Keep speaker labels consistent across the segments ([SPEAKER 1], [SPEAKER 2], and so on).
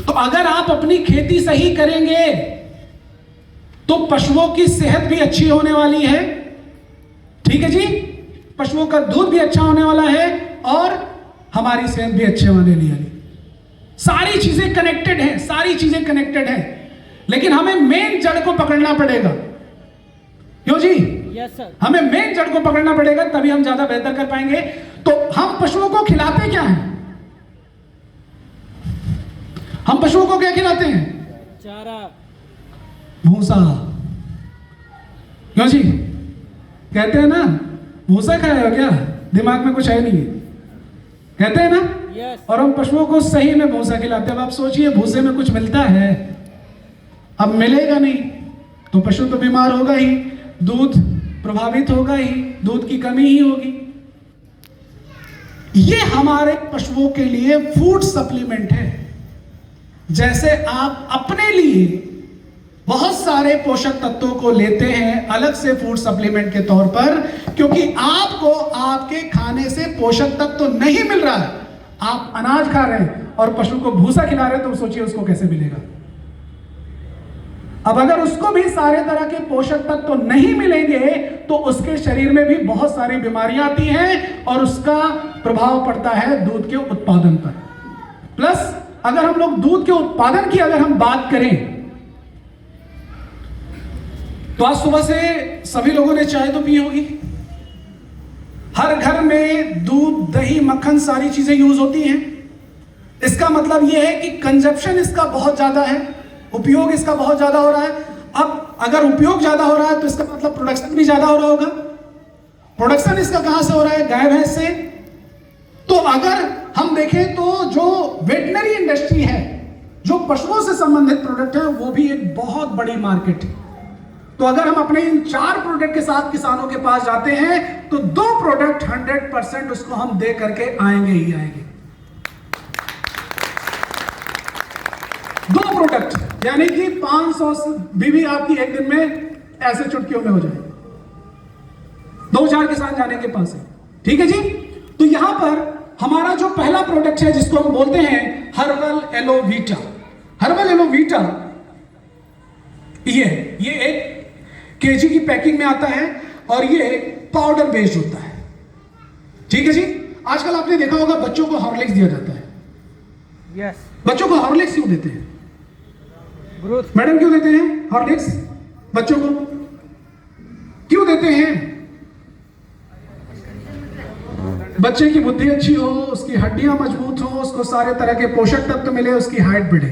[SPEAKER 1] तो अगर आप अपनी खेती सही करेंगे तो पशुओं की सेहत भी अच्छी होने वाली है, ठीक है जी, पशुओं का दूध भी अच्छा होने वाला है और हमारी सेहत भी अच्छी होने वाली है। सारी चीजें कनेक्टेड हैं, सारी चीजें कनेक्टेड हैं, लेकिन हमें मेन जड़ को पकड़ना पड़ेगा। क्यों जी?
[SPEAKER 2] Yes sir.
[SPEAKER 1] हमें मेन जड़ को पकड़ना पड़ेगा, तभी हम ज्यादा बेहतर कर पाएंगे। तो हम पशुओं को खिलाते क्या हैं? हम पशुओं को क्या खिलाते हैं?
[SPEAKER 2] चारा,
[SPEAKER 1] भूसा। क्यों जी? कहते हैं ना, भूसा खाए हो क्या? दिमाग में कुछ है नहीं, कहते हैं ना।
[SPEAKER 2] यस।
[SPEAKER 1] और हम पशुओं को सही में भूसा खिलाते हैं। अब आप सोचिए, भूसे में कुछ मिलता है, अब मिलेगा नहीं तो पशु तो बीमार होगा ही, दूध प्रभावित होगा ही, दूध की कमी ही होगी। ये हमारे पशुओं के लिए फूड सप्लीमेंट है। जैसे आप अपने लिए बहुत सारे पोषक तत्वों को लेते हैं अलग से फूड सप्लीमेंट के तौर पर, क्योंकि आपको आपके खाने से पोषक तत्व तो नहीं मिल रहा है। आप अनाज खा रहे हैं और पशु को भूसा खिला रहे हैं, तो सोचिए उसको कैसे मिलेगा। अब अगर उसको भी सारे तरह के पोषक तत्व तो नहीं मिलेंगे तो उसके शरीर में भी बहुत सारी बीमारियां आती हैं और उसका प्रभाव पड़ता है दूध के उत्पादन पर। प्लस अगर हम लोग दूध के उत्पादन की अगर हम बात करें तो आज सुबह से सभी लोगों ने चाय तो पी होगी। हर घर में दूध, दही, मक्खन सारी चीजें यूज होती हैं। इसका मतलब यह है कि कंजप्शन इसका बहुत ज्यादा है, उपयोग इसका बहुत ज्यादा हो रहा है। अब अगर उपयोग ज्यादा हो रहा है तो इसका मतलब प्रोडक्शन भी ज्यादा हो रहा होगा। प्रोडक्शन इसका कहां से हो रहा है? गाय भैंस से। तो अगर हम देखें तो जो वेटनरी इंडस्ट्री है, जो पशुओं से संबंधित प्रोडक्ट है, वो भी एक बहुत बड़ी मार्केट है। तो अगर हम अपने इन 4 प्रोडक्ट के साथ किसानों के पास जाते हैं तो 2 प्रोडक्ट 100% उसको हम दे करके आएंगे ही आएंगे। 2 प्रोडक्ट यानी कि 500 बीवी आपकी एक दिन में ऐसे चुटकियों में हो जाए। 2-4 किसान जाने के पास है, ठीक है जी। तो यहां पर हमारा जो पहला प्रोडक्ट है जिसको हम बोलते हैं हर्बल एलोवीटा। हर्बल एलोवीटा ये 1 केजी की पैकिंग में आता है और ये पाउडर बेस्ड होता है, ठीक है जी। आजकल आपने देखा होगा बच्चों को हॉर्लिक्स दिया जाता है।
[SPEAKER 2] यस।
[SPEAKER 1] बच्चों को हॉर्लिक्स क्यों देते हैं?
[SPEAKER 2] ग्रोथ।
[SPEAKER 1] मैडम क्यों देते हैं हॉर्लिक्स बच्चों को? क्यों देते हैं? बच्चे की बुद्धि अच्छी हो, उसकी हड्डियां मजबूत हो, उसको सारे तरह के पोषक तत्व मिले, उसकी हाइट बढ़े।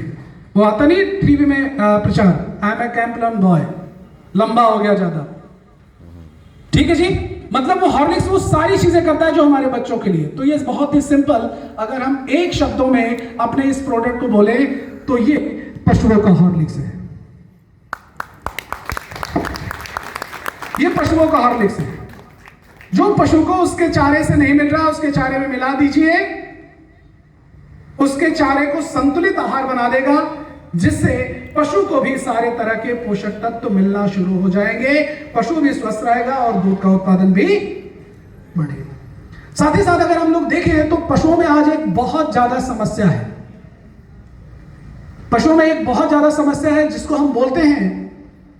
[SPEAKER 1] वो आता नहीं टीवी में प्रचार, आई एम ए कैंपलन बॉय, लंबा हो गया ज्यादा, ठीक है जी। मतलब वो हॉर्लिक्स वो सारी चीजें करता है जो हमारे बच्चों के लिए। तो ये बहुत ही सिंपल, अगर हम एक शब्दों में अपने इस प्रोडक्ट को बोले तो ये पशुओं का हॉर्लिक्स है। ये पशुओं का हॉर्लिक्स है। जो पशु को उसके चारे से नहीं मिल रहा, उसके चारे में मिला दीजिए, उसके चारे को संतुलित आहार बना देगा, जिससे पशु को भी सारे तरह के पोषक तत्व मिलना शुरू हो जाएंगे। पशु भी स्वस्थ रहेगा और दूध का उत्पादन भी बढ़ेगा। साथ ही साथ अगर हम लोग देखें तो पशुओं में आज एक बहुत ज्यादा समस्या है। पशुओं में एक बहुत ज्यादा समस्या है जिसको हम बोलते हैं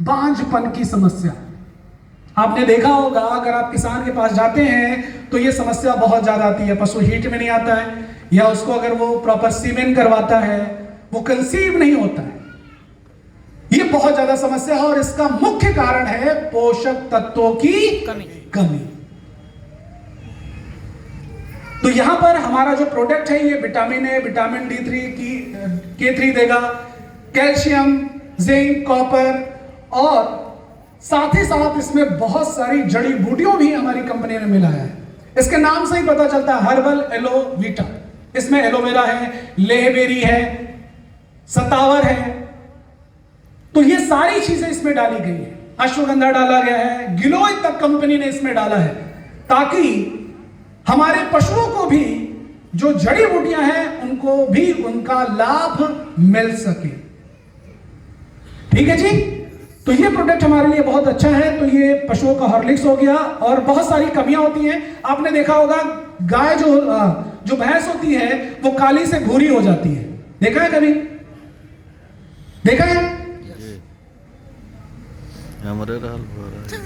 [SPEAKER 1] बांझपन की समस्या। आपने देखा होगा अगर आप किसान के पास जाते हैं तो यह समस्या बहुत ज्यादा आती है। पशु हीट में नहीं आता है, या उसको अगर वो प्रॉपर सीमेन करवाता है वो कंसीव नहीं होता है। यह बहुत ज्यादा समस्या है और इसका मुख्य कारण है पोषक तत्वों की कमी। तो यहां पर हमारा जो प्रोडक्ट है ये विटामिन है, विटामिन D3 की K3 देगा, कैल्शियम, जिंक, कॉपर, और साथ ही साथ इसमें बहुत सारी जड़ी बूटियों भी हमारी कंपनी ने मिलाया है। इसके नाम से ही पता चलता है हर्बल एलोवीटा। इसमें एलोवेरा है, लेहबेरी है, सतावर है, तो ये सारी चीजें इसमें डाली गई है। अश्वगंधा डाला गया है, गिलोय तक कंपनी ने इसमें डाला है, ताकि हमारे पशुओं को भी जो जड़ी बूटियां हैं उनको भी उनका लाभ मिल सके, ठीक है जी। तो ये प्रोडक्ट हमारे लिए बहुत अच्छा है। तो ये पशुओं का हॉर्लिक्स हो गया। और बहुत सारी कमियां होती हैं, आपने देखा होगा गाय जो भैंस होती है वो काली से भूरी हो जाती है, देखा है कभी? देखा है?
[SPEAKER 3] हमारे रहल हो रहा है।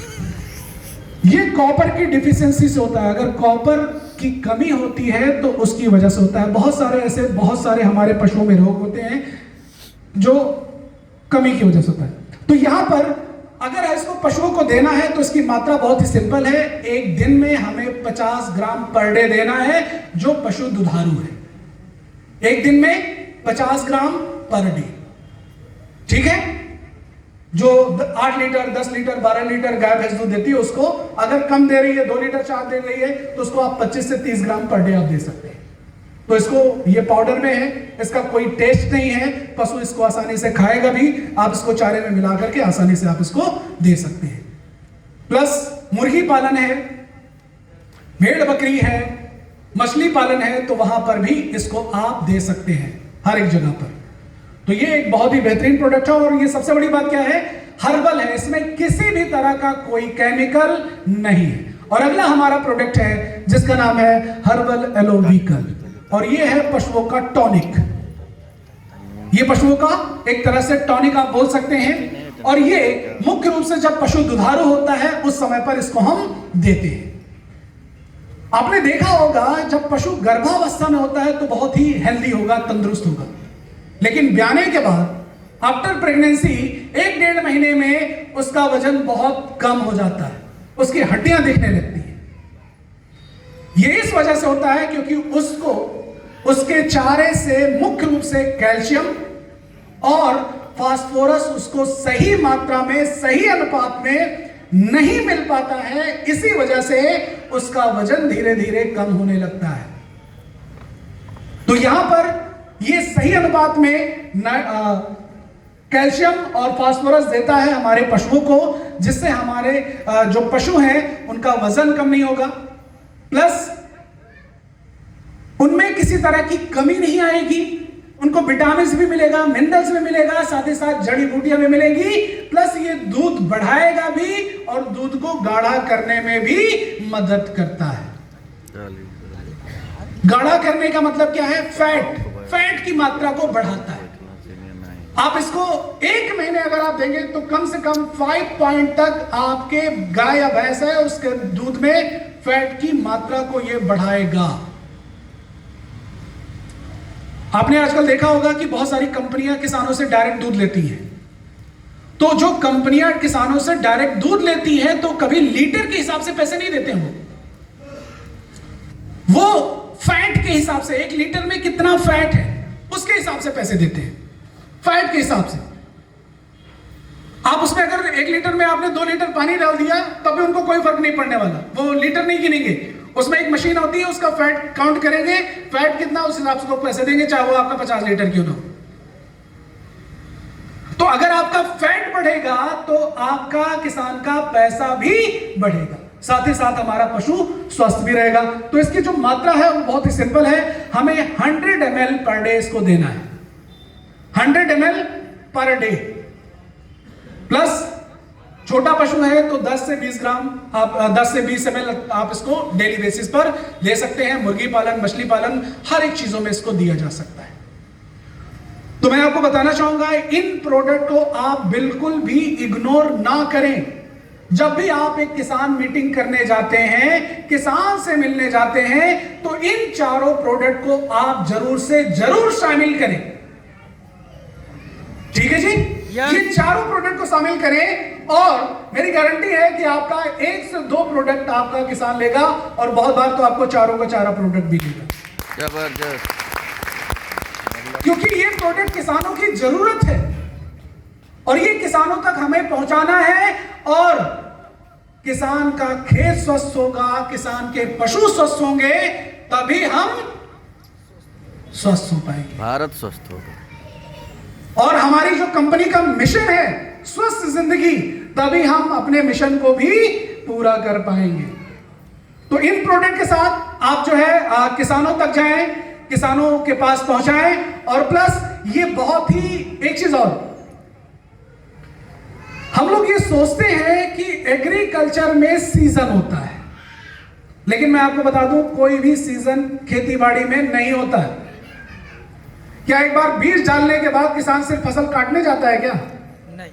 [SPEAKER 1] ये कॉपर की डिफिशियंसी से होता है। अगर कॉपर की कमी होती है तो उसकी वजह से होता है। बहुत सारे हमारे पशुओं में रोग होते हैं जो कमी की वजह से होता है। तो यहां पर अगर इसको पशुओं को देना है तो इसकी मात्रा बहुत ही सिंपल है। एक दिन में हमें 50 ग्राम पर डे देना है जो पशु दुधारू है। एक दिन में 50 ग्राम पर डे, ठीक है। जो 8 लीटर 10 लीटर 12 लीटर गाय भैंस दूध देती है उसको अगर कम दे रही है, 2 लीटर 4 दे रही है, तो उसको आप 25 से 30 ग्राम पर डे आप दे सकते हैं। तो इसको ये पाउडर में है, इसका कोई टेस्ट नहीं है, पशु इसको आसानी से खाएगा भी। आप इसको चारे में मिला करके आसानी से आप इसको दे सकते हैं। प्लस मुर्गी पालन है, भेड़ बकरी है, मछली पालन है, तो वहां पर भी इसको आप दे सकते हैं हर एक जगह पर। तो ये एक बहुत ही बेहतरीन प्रोडक्ट है। और ये सबसे बड़ी बात क्या है, हर्बल है, इसमें किसी भी तरह का कोई केमिकल नहीं है। और अगला हमारा प्रोडक्ट है जिसका नाम है हर्बल एलोविकल, और ये है पशुओं का टॉनिक। ये पशुओं का एक तरह से टॉनिक आप बोल सकते हैं। और ये मुख्य रूप से जब पशु दुधारू होता है उस समय पर इसको हम देते हैं। आपने देखा होगा जब पशु गर्भावस्था में होता है तो बहुत ही हेल्दी होगा, तंदुरुस्त होगा, लेकिन ब्याने के बाद आफ्टर प्रेगनेंसी 1-1.5 महीने में उसका वजन बहुत कम हो जाता है, उसकी हड्डियां दिखने लगती हैं। ये इस वजह से होता है क्योंकि उसको उसके चारे से मुख्य रूप से कैल्शियम और फास्फोरस उसको सही मात्रा में, सही अनुपात में नहीं मिल पाता है। इसी वजह से उसका वजन धीरे धीरे कम होने लगता है। तो यहां पर ये सही अनुपात में कैल्शियम और फास्फोरस देता है हमारे पशुओं को, जिससे हमारे जो पशु हैं उनका वजन कम नहीं होगा, प्लस उनमें किसी तरह की कमी नहीं आएगी, उनको विटामिन भी मिलेगा, मिनरल्स भी मिलेगा, साथ ही साथ जड़ी बूटियां भी मिलेगी, प्लस ये दूध बढ़ाएगा भी और दूध को गाढ़ा करने में भी मदद करता है। गाढ़ा करने का मतलब क्या है, फैट की मात्रा को बढ़ाता है। आप इसको 1 महीने अगर आप देंगे तो कम से कम 5 पॉइंट तक आपके गाय या भैंस है उसके दूध में फैट की मात्रा को यह बढ़ाएगा। आपने आजकल देखा होगा कि बहुत सारी कंपनियां किसानों से डायरेक्ट दूध लेती हैं। तो जो कंपनियां किसानों से डायरेक्ट दूध लेती हैं तो कभी लीटर के हिसाब से पैसे नहीं देते हैं, वो फैट के हिसाब से 1 लीटर में कितना फैट है उसके हिसाब से पैसे देते हैं, फैट के हिसाब से। आप उसमें अगर 1 लीटर में आपने 2 लीटर पानी डाल दिया तब भी उनको कोई फर्क नहीं पड़ने वाला, वो लीटर नहीं गिनेंगे। उसमें एक मशीन होती है, उसका फैट काउंट करेंगे, फैट कितना उस हिसाब से लोग पैसे देंगे, चाहे वो आपका 50 लीटर क्यों ना हो। तो अगर आपका फैट बढ़ेगा तो आपका किसान का पैसा भी बढ़ेगा, साथ ही साथ हमारा पशु स्वस्थ भी रहेगा। तो इसकी जो मात्रा है वो बहुत ही सिंपल है, हमें 100 ml पर डे इसको देना है, 100 ml पर डे। प्लस छोटा पशु है तो 10 से 20 ग्राम आप 10 से 20 ml आप इसको डेली बेसिस पर दे सकते हैं। मुर्गी पालन, मछली पालन, हर एक चीजों में इसको दिया जा सकता है। तो मैं आपको बताना चाहूंगा इन प्रोडक्ट को आप बिल्कुल भी इग्नोर ना करें। जब भी आप एक किसान मीटिंग करने जाते हैं, किसान से मिलने जाते हैं, तो इन चारों प्रोडक्ट को आप जरूर से जरूर शामिल करें। ठीक है जी, ये चारों प्रोडक्ट को शामिल करें और मेरी गारंटी है कि आपका 1 से 2 प्रोडक्ट आपका किसान लेगा और बहुत बार तो आपको चारों का चारा प्रोडक्ट भी देगा।
[SPEAKER 3] जबरदस्त।
[SPEAKER 1] क्योंकि ये प्रोडक्ट किसानों की जरूरत है और ये किसानों तक हमें पहुंचाना है। और किसान का खेत स्वस्थ होगा, किसान के पशु स्वस्थ होंगे, तभी हम स्वस्थ हो पाएंगे,
[SPEAKER 3] भारत स्वस्थ होगा।
[SPEAKER 1] और हमारी जो कंपनी का मिशन है स्वस्थ जिंदगी, तभी हम अपने मिशन को भी पूरा कर पाएंगे। तो इन प्रोडक्ट के साथ आप जो है किसानों तक जाएं, किसानों के पास पहुंचाएं। और प्लस ये बहुत ही एक चीज और, हम लोग ये सोचते हैं कि एग्रीकल्चर में सीजन होता है, लेकिन मैं आपको बता दूं कोई भी सीजन खेतीबाड़ी में नहीं होता है। क्या एक बार बीज डालने के बाद किसान सिर्फ फसल काटने जाता है क्या?
[SPEAKER 2] नहीं।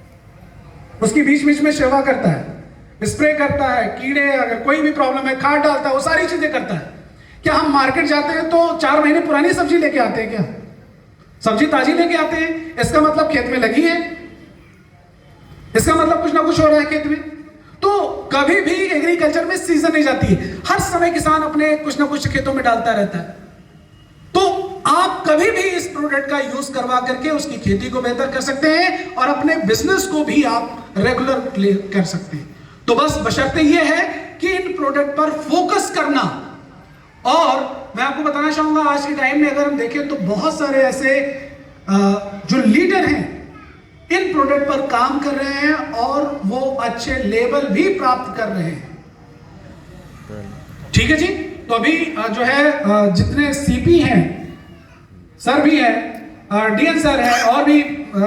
[SPEAKER 1] उसकी बीच बीच में सेवा करता है, स्प्रे करता है, कीड़े अगर कोई भी प्रॉब्लम है खाद डालता है, वो सारी चीजें करता है। क्या हम मार्केट जाते हैं तो 4 महीने पुरानी सब्जी लेके आते हैं क्या? सब्जी ताजी लेके आते हैं, इसका मतलब खेत में लगी है, इसका मतलब कुछ ना कुछ हो रहा है खेत में। तो कभी भी एग्रीकल्चर में सीजन नहीं जाती है, हर समय किसान अपने कुछ ना कुछ खेतों में डालता रहता है। तो आप कभी भी इस प्रोडक्ट का यूज करवा करके उसकी खेती को बेहतर कर सकते हैं और अपने बिजनेस को भी आप रेगुलर कर सकते हैं। तो बस बशर्ते ये है कि इन प्रोडक्ट पर फोकस करना। और मैं आपको बताना चाहूंगा आज के टाइम में अगर हम देखें तो बहुत सारे ऐसे जो लीडर हैं इन प्रोडक्ट पर काम कर रहे हैं और वो अच्छे लेवल भी प्राप्त कर रहे हैं। ठीक है जी। तो अभी जो है जितने सीपी हैं, सर भी हैं, डीएन सर है और भी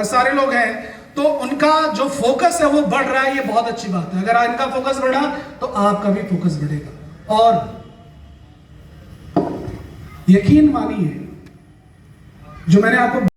[SPEAKER 1] सारे लोग हैं, तो उनका जो फोकस है वो बढ़ रहा है। ये बहुत अच्छी बात है। अगर इनका फोकस बढ़ा तो आपका भी फोकस बढ़ेगा। और यकीन मानिए जो मैंने आपको